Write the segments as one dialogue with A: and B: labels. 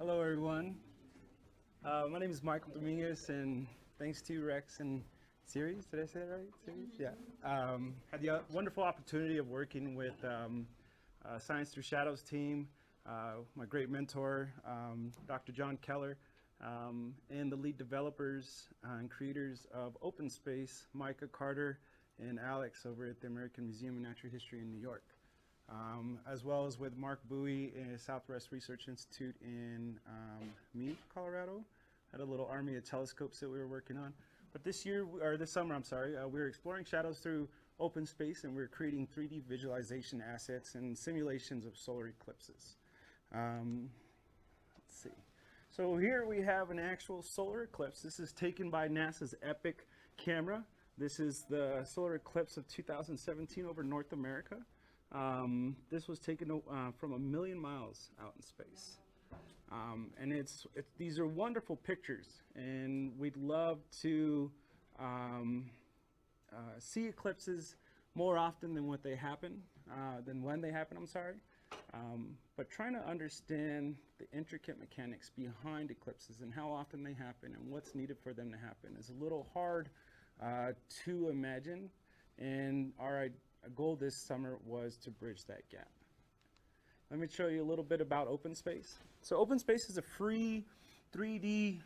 A: Hello, everyone. My name is Michael Dominguez, and thanks to RECCS and Series, did I say that right? Series? Yeah. Had the wonderful opportunity of working with Science Through Shadows team, my great mentor, Dr. John Keller, and the lead developers and creators of Open Space, Micah Carter and Alex over at the American Museum of Natural History in New York. As well as with Mark Bowie at Southwest Research Institute in Meade, Colorado. Had a little army of telescopes that we were working on. But this summer, we were exploring shadows through open space, and we were creating 3D visualization assets and simulations of solar eclipses. Let's see. So here we have an actual solar eclipse. This is taken by NASA's EPIC camera. This is the solar eclipse of 2017 over North America. This was taken from 1 million miles out in space. And these are wonderful pictures, and we'd love to see eclipses more often than when they happen, but trying to understand the intricate mechanics behind eclipses and how often they happen and what's needed for them to happen is a little hard to imagine, and our goal this summer was to bridge that gap. Let me show you a little bit about Open Space. So Open Space is a free 3D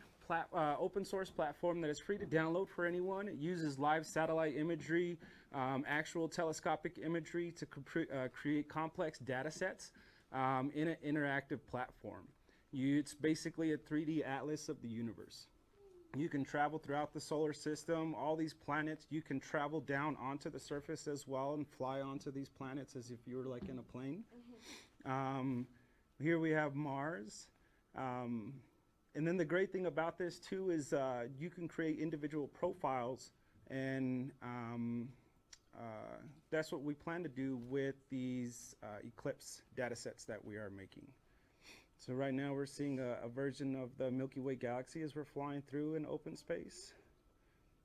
A: open source platform that is free to download for anyone. It uses live satellite imagery, actual telescopic imagery to create complex data sets in an interactive platform. It's basically a 3D atlas of the universe. You can travel throughout the solar system, all these planets. You can travel down onto the surface as well and fly onto these planets as if you were like in a plane. Here we have Mars. And then the great thing about this too is you can create individual profiles, and that's what we plan to do with these eclipse data sets that we are making. So right now we're seeing a version of the Milky Way galaxy as we're flying through in open space.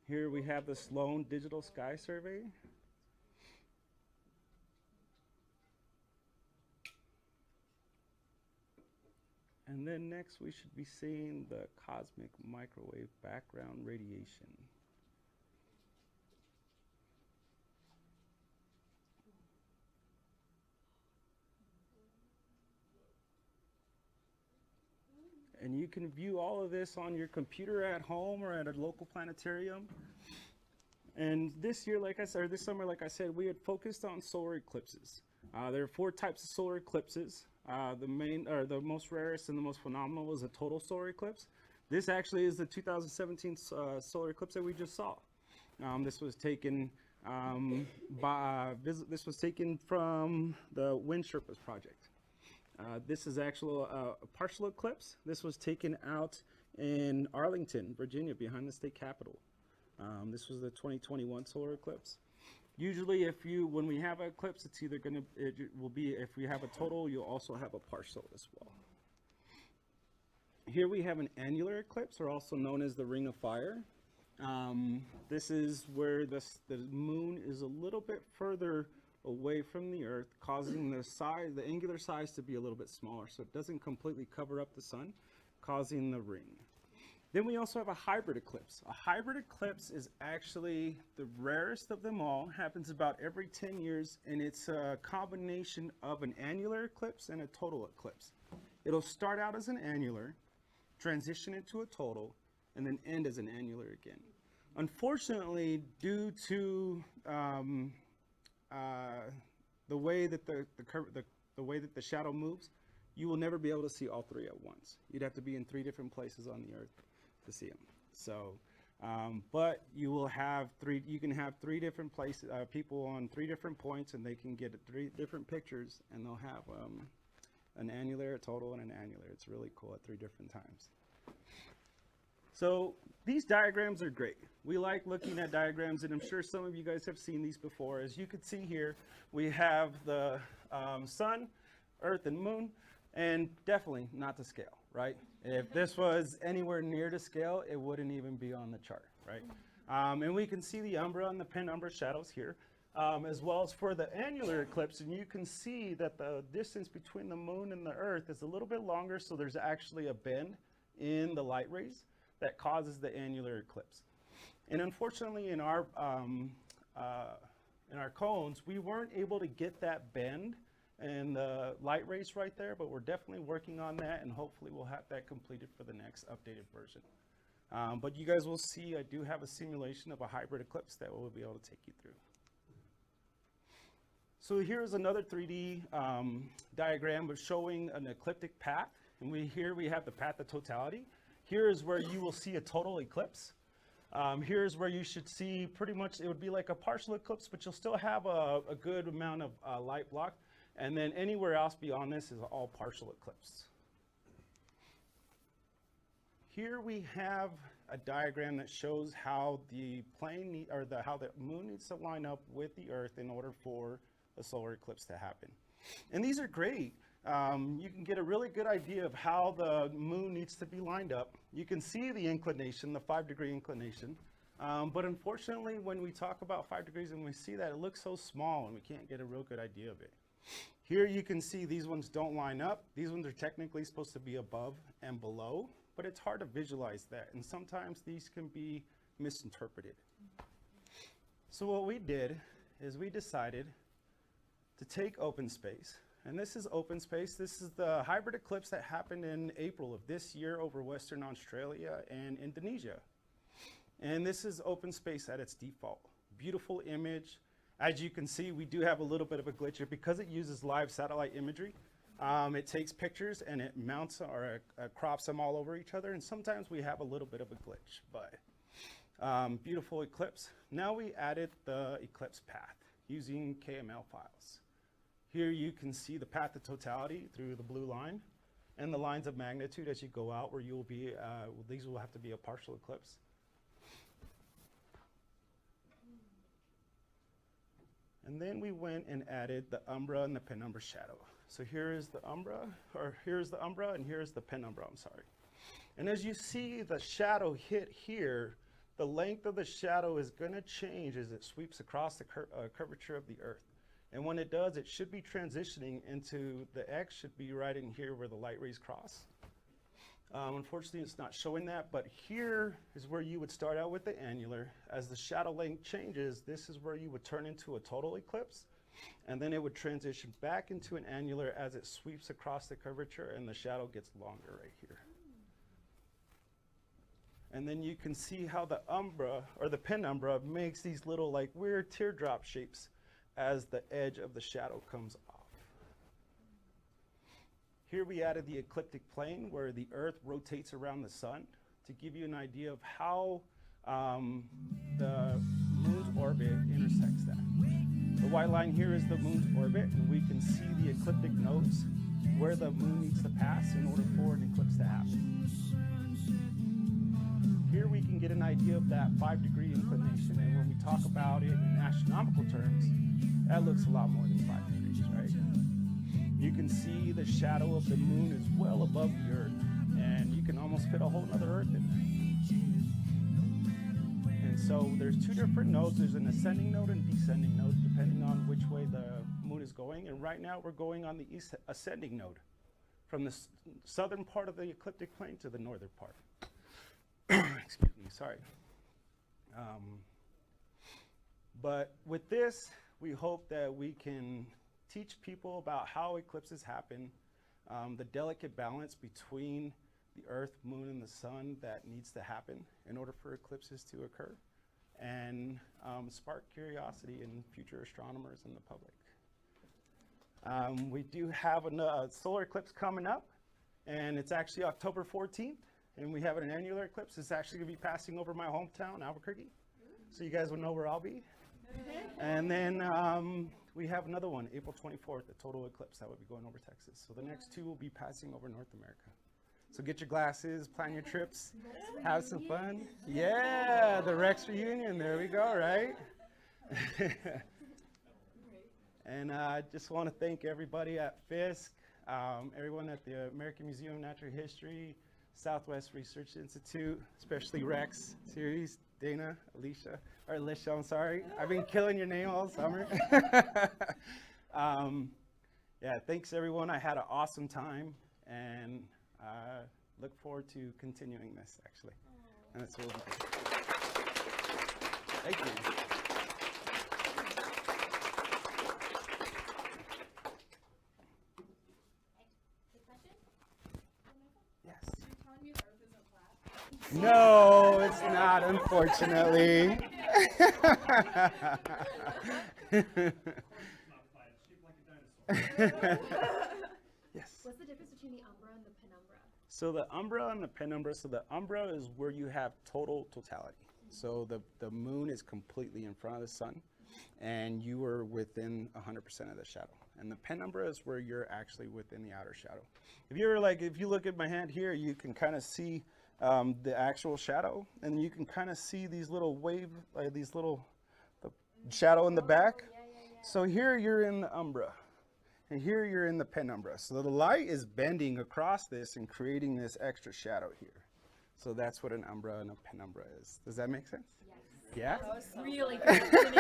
A: Here we have the Sloan Digital Sky Survey. And then next we should be seeing the cosmic microwave background radiation. And you can view all of this on your computer at home or at a local planetarium. And this year, this summer, like I said, we had focused on solar eclipses. There are 4 types of solar eclipses. The most rarest and the most phenomenal is a total solar eclipse. This actually is the 2017 solar eclipse that we just saw. This was taken from the Wind Sherpas project. This is actually a partial eclipse. This was taken out in Arlington, Virginia, behind the state capitol. This was the 2021 solar eclipse. Usually, when we have an eclipse, it will be if we have a total, you'll also have a partial as well. Here we have an annular eclipse, or also known as the Ring of Fire. This is where the moon is a little bit further away from the Earth, causing the angular size to be a little bit smaller, so it doesn't completely cover up the sun, causing the ring. Then we also have a hybrid eclipse. A hybrid eclipse is actually the rarest of them all, happens about every 10 years, and it's a combination of an annular eclipse and a total eclipse. It'll start out as an annular, transition into a total, and then end as an annular again. Unfortunately, due to the way that the way that the shadow moves, you will never be able to see all 3 at once. You'd have to be in 3 different places on the Earth to see them. So, but you will have 3. You can have 3 different places, people on 3 different points, and they can get 3 different pictures, and they'll have an annular, a total, and an annular. It's really cool at 3 different times. So these diagrams are great. We like looking at diagrams, and I'm sure some of you guys have seen these before. As you can see here, we have the sun, Earth, and moon, and definitely not to scale, right? If this was anywhere near to scale, it wouldn't even be on the chart, right? And we can see the umbra and the penumbra shadows here. as well as for the annular eclipse. And you can see that the distance between the moon and the earth is a little bit longer, so there's actually a bend in the light rays that causes the annular eclipse. And unfortunately, in our cones, we weren't able to get that bend and the light rays right there, but we're definitely working on that, and hopefully we'll have that completed for the next updated version. But you guys will see I do have a simulation of a hybrid eclipse that we'll be able to take you through. So here's another 3D diagram of showing an ecliptic path. And here we have the path of totality. Here is where you will see a total eclipse. Here's where you should see pretty much, it would be like a partial eclipse, but you'll still have a good amount of light blocked. And then anywhere else beyond this is all partial eclipse. Here we have a diagram that shows how the plane how the moon needs to line up with the Earth in order for a solar eclipse to happen. And these are great. You can get a really good idea of how the moon needs to be lined up. You can see the inclination, the 5-degree inclination. But unfortunately, when we talk about 5 degrees and we see that, it looks so small and we can't get a real good idea of it. Here you can see these ones don't line up. These ones are technically supposed to be above and below, but it's hard to visualize that. And sometimes these can be misinterpreted. So what we did is we decided to take open space. And this is open space. This is the hybrid eclipse that happened in April of this year over Western Australia and Indonesia. And this is open space at its default. Beautiful image. As you can see, we do have a little bit of a glitch here because it uses live satellite imagery. It takes pictures and it mounts or crops them all over each other. And sometimes we have a little bit of a glitch, but beautiful eclipse. Now we added the eclipse path using KML files. Here you can see the path of totality through the blue line and the lines of magnitude as you go out where you'll be, these will have to be a partial eclipse. And then we went and added the umbra and the penumbra shadow. So here is the umbra, or here's the umbra and here's the penumbra, I'm sorry. And as you see the shadow hit here, the length of the shadow is gonna change as it sweeps across the curvature of the Earth. And when it does, it should be transitioning into, the X should be right in here where the light rays cross. Unfortunately, it's not showing that, but here is where you would start out with the annular. As the shadow length changes, this is where you would turn into a total eclipse, and then it would transition back into an annular as it sweeps across the curvature and the shadow gets longer right here. And then you can see how the umbra, or the penumbra, makes these little like weird teardrop shapes as the edge of the shadow comes off. Here we added the ecliptic plane where the Earth rotates around the sun to give you an idea of how the moon's orbit intersects that. The white line here is the moon's orbit, and we can see the ecliptic nodes where the moon needs to pass in order for an eclipse to happen. Here we can get an idea of that 5-degree inclination, and when we talk about it in astronomical terms, that looks a lot more than 5 degrees, right? You can see the shadow of the moon is well above the Earth, and you can almost fit a whole other Earth in there. And so there's two different nodes. There's an ascending node and descending node, depending on which way the moon is going. And right now we're going on the ascending node, from the southern part of the ecliptic plane to the northern part. Excuse me, sorry. But with this, we hope that we can teach people about how eclipses happen, the delicate balance between the Earth, Moon, and the Sun that needs to happen in order for eclipses to occur, and spark curiosity in future astronomers and the public. We do have a solar eclipse coming up, and it's actually October 14th, and we have an annular eclipse. It's actually going to be passing over my hometown, Albuquerque, so you guys will know where I'll be. And then we have another one, April 24th, a total eclipse that will be going over Texas. So the next two will be passing over North America. So get your glasses, plan your trips, have some fun. Yeah, the RECCS reunion, there we go, right? And I just want to thank everybody at FISC, everyone at the American Museum of Natural History, Southwest Research Institute, especially RECCS series. Dana, Alicia, I'm sorry. I've been killing your name all summer. Yeah, thanks everyone. I had an awesome time, and look forward to continuing this, actually. And that's what we'll do. Thank you. Yes. No, it's not, unfortunately. Yes.
B: What's the difference between the umbra and the penumbra?
A: So the umbra and the penumbra, so the umbra is where you have totality. So the moon is completely in front of the sun, and you are within 100% of the shadow. And the penumbra is where you're actually within the outer shadow. If you look at my hand here, you can kind of see the actual shadow, and you can kind of see these little the shadow in the back. So here you're in the umbra, and here you're in the penumbra. So the light is bending across this and creating this extra shadow here. So that's what an umbra and a penumbra is. Does that make sense?
B: Yes.
A: Yeah?
B: That was really good explanation.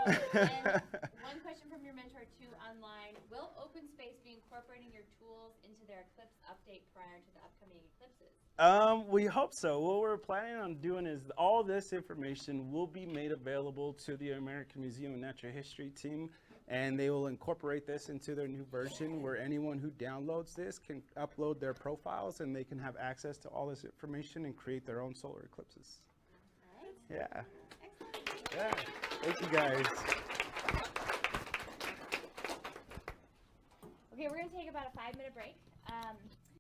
C: And one question from your mentor too online. Will Open Space be incorporating your tools into their eclipse update prior to the upcoming eclipses?
A: We hope so. What we're planning on doing is all this information will be made available to the American Museum of Natural History team, and they will incorporate this into their new version where anyone who downloads this can upload their profiles, and they can have access to all this information and create their own solar eclipses.
C: All right.
A: Yeah.
C: Excellent.
A: Yeah. Thank you guys.
C: Okay, we're going to take about a 5-minute break.